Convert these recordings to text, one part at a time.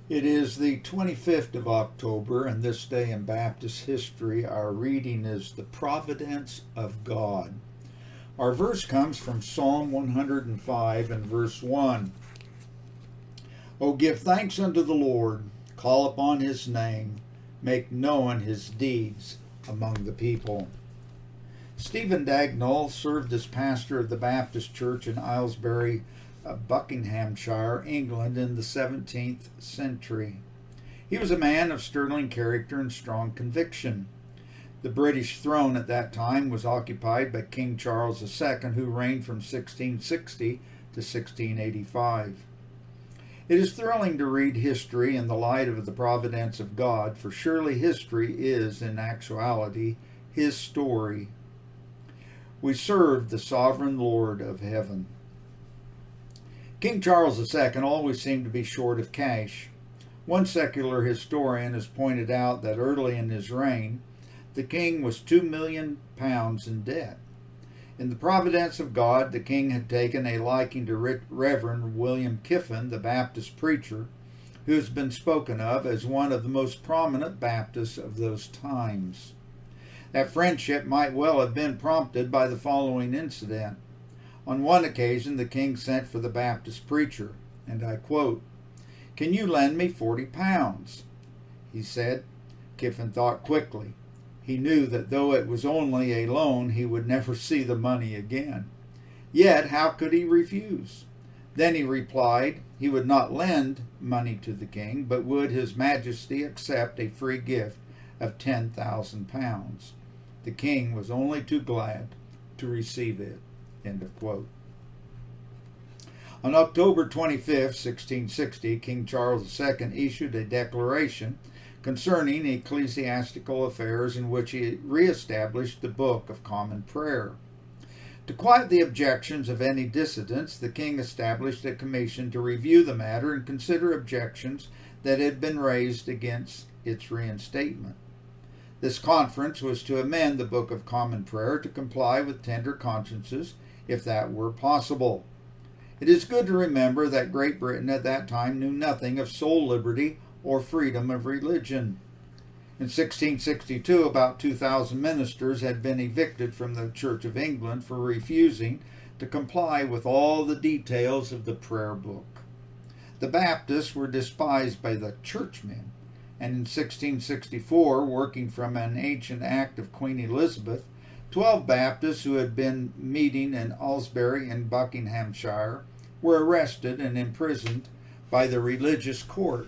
It is the 25th of October, and this day in Baptist history, our reading is the Providence of God. Our verse comes from Psalm 105 and verse 1. O give thanks unto the Lord, call upon his name, make known his deeds among the people. Stephen Dagnall served as pastor of the Baptist Church in Aylesbury, Buckinghamshire, England in the 17th century. He was a man of sterling character and strong conviction. The British throne at that time was occupied by King Charles II, who reigned from 1660 to 1685. It is thrilling to read history in the light of the providence of God, for surely history is, in actuality, his story. We serve the sovereign Lord of heaven. King Charles II always seemed to be short of cash. One secular historian has pointed out that early in his reign, the king was £2,000,000 in debt. In the providence of God, the king had taken a liking to Reverend William Kiffin, the Baptist preacher, who has been spoken of as one of the most prominent Baptists of those times. That friendship might well have been prompted by the following incident. On one occasion, the king sent for the Baptist preacher, and I quote, "Can you lend me £40?" he said. Kiffin thought quickly. He knew that though it was only a loan, he would never see the money again. Yet, how could he refuse? Then he replied he would not lend money to the king, but would his majesty accept a free gift of £10,000. The king was only too glad to receive it. End of quote. On October 25, 1660, King Charles II issued a declaration concerning ecclesiastical affairs in which he reestablished the Book of Common Prayer. To quiet the objections of any dissidents, the king established a commission to review the matter and consider objections that had been raised against its reinstatement. This conference was to amend the Book of Common Prayer to comply with tender consciences, if that were possible. It is good to remember that Great Britain at that time knew nothing of soul liberty or freedom of religion. In 1662, about 2,000 ministers had been evicted from the Church of England for refusing to comply with all the details of the prayer book. The Baptists were despised by the churchmen, and in 1664, working from an ancient act of Queen Elizabeth, 12 Baptists who had been meeting in Aylesbury in Buckinghamshire were arrested and imprisoned by the religious court.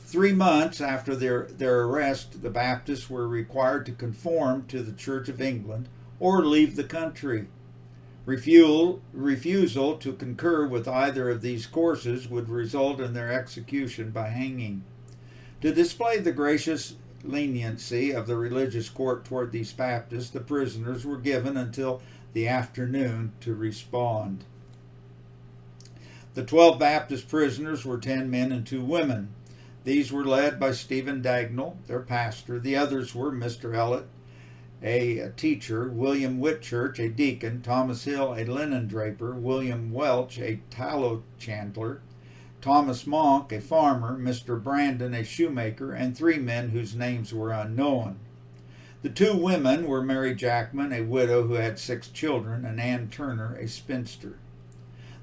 3 months after their arrest, the Baptists were required to conform to the Church of England or leave the country. Refusal to concur with either of these courses would result in their execution by hanging. To display the gracious leniency of the religious court toward these Baptists, the prisoners were given until the afternoon to respond. The 12 Baptist prisoners were 10 men and 2 women. These were led by Stephen Dagnall, their pastor. The others were Mr. Ellett, a teacher, William Whitchurch, a deacon, Thomas Hill, a linen draper, William Welch, a tallow chandler, Thomas Monk, a farmer, Mr. Brandon, a shoemaker, and 3 men whose names were unknown. The 2 women were Mary Jackman, a widow who had 6 children, and Ann Turner, a spinster.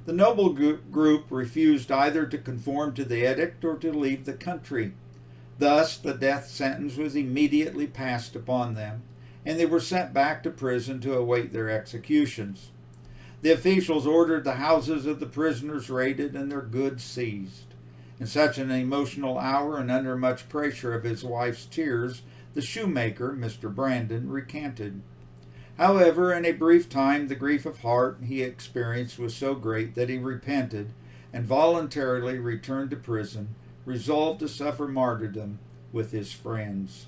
The noble group refused either to conform to the edict or to leave the country. Thus, the death sentence was immediately passed upon them, and they were sent back to prison to await their executions. The officials ordered the houses of the prisoners raided and their goods seized. In such an emotional hour and under much pressure of his wife's tears, the shoemaker, Mr. Brandon, recanted. However, in a brief time, the grief of heart he experienced was so great that he repented and voluntarily returned to prison, resolved to suffer martyrdom with his friends.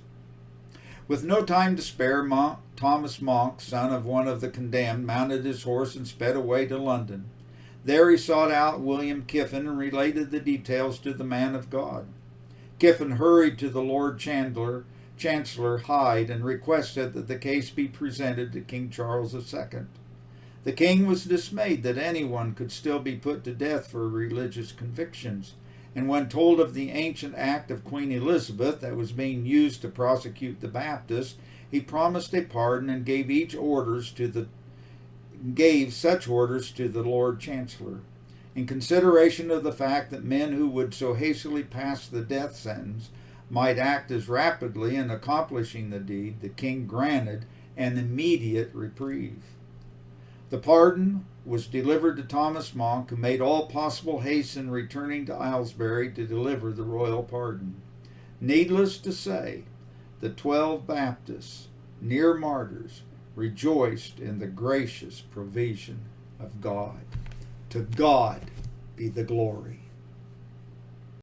With no time to spare, Thomas Monk, son of one of the condemned, mounted his horse and sped away to London. There he sought out William Kiffin and related the details to the man of God. Kiffin hurried to the Lord Chancellor Hyde and requested that the case be presented to King Charles II. The king was dismayed that anyone could still be put to death for religious convictions, And when told of the ancient act of Queen Elizabeth that was being used to prosecute the Baptists, he promised a pardon and gave such orders to the Lord Chancellor. In consideration of the fact that men who would so hastily pass the death sentence might act as rapidly in accomplishing the deed, the king granted an immediate reprieve. The pardon was delivered to Thomas Monk, who made all possible haste in returning to Aylesbury to deliver the royal pardon. Needless to say, the 12 Baptists, near martyrs, rejoiced in the gracious provision of God. To God be the glory.